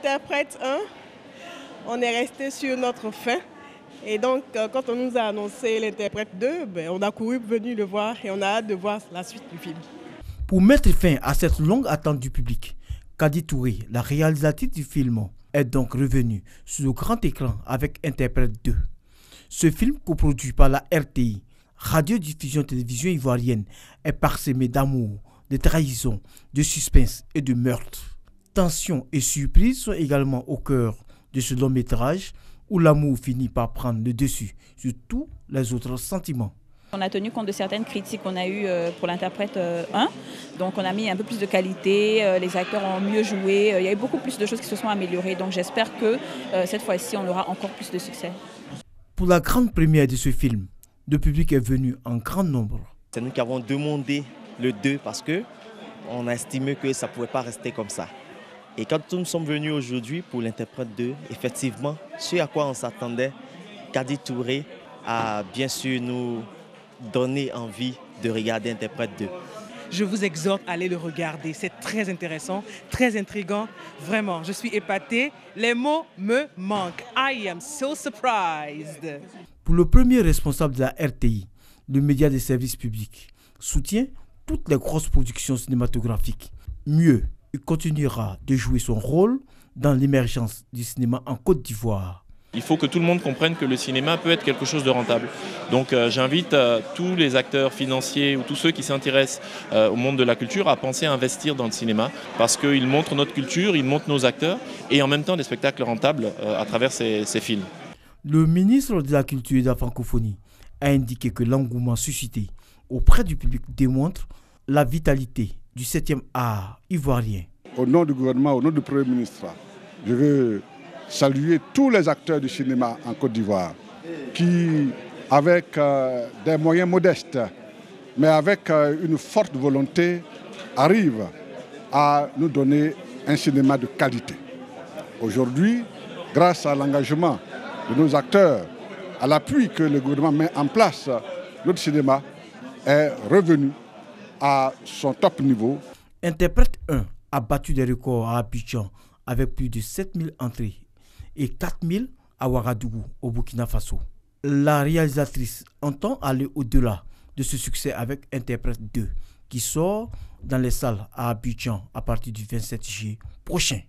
Interprète 1, on est resté sur notre faim. Et donc, quand on nous a annoncé l'Interprète 2, on a couru venir le voir et on a hâte de voir la suite du film. Pour mettre fin à cette longue attente du public, Kadi Touré, la réalisatrice du film, est donc revenue sur le grand écran avec Interprète 2. Ce film, coproduit par la RTI, Radiodiffusion Télévision Ivoirienne, est parsemé d'amour, de trahison, de suspense et de meurtre. Tension et surprise sont également au cœur de ce long métrage où l'amour finit par prendre le dessus sur tous les autres sentiments. On a tenu compte de certaines critiques qu'on a eues pour l'Interprète 1, donc on a mis un peu plus de qualité, les acteurs ont mieux joué, il y a eu beaucoup plus de choses qui se sont améliorées, donc j'espère que cette fois-ci on aura encore plus de succès. Pour la grande première de ce film, le public est venu en grand nombre. C'est nous qui avons demandé le 2 parce qu'on a estimé que ça ne pouvait pas rester comme ça. Et quand nous sommes venus aujourd'hui pour l'Interprète 2, effectivement, ce à quoi on s'attendait, Kadi Touré a bien sûr nous donné envie de regarder Interprète 2. Je vous exhorte à aller le regarder, c'est très intéressant, très intriguant, vraiment, je suis épatée, les mots me manquent. I am so surprised. Pour le premier responsable de la RTI, le média des services publics, soutient toutes les grosses productions cinématographiques. Mieux, il continuera de jouer son rôle dans l'émergence du cinéma en Côte d'Ivoire. Il faut que tout le monde comprenne que le cinéma peut être quelque chose de rentable. Donc j'invite tous les acteurs financiers ou tous ceux qui s'intéressent au monde de la culture à penser à investir dans le cinéma parce qu'ils montrent notre culture, ils montrent nos acteurs et en même temps des spectacles rentables à travers ces films. Le ministre de la Culture et de la Francophonie a indiqué que l'engouement suscité auprès du public démontre la vitalité du 7e art ivoirien. Au nom du gouvernement, au nom du Premier ministre, je veux saluer tous les acteurs du cinéma en Côte d'Ivoire qui, avec des moyens modestes, mais avec une forte volonté, arrivent à nous donner un cinéma de qualité. Aujourd'hui, grâce à l'engagement de nos acteurs, à l'appui que le gouvernement met en place, notre cinéma est revenu à son top niveau. Interprète 1 a battu des records à Abidjan avec plus de 7000 entrées et 4000 à Ouagadougou au Burkina Faso. La réalisatrice entend aller au-delà de ce succès avec Interprète 2 qui sort dans les salles à Abidjan à partir du 27 juillet prochain.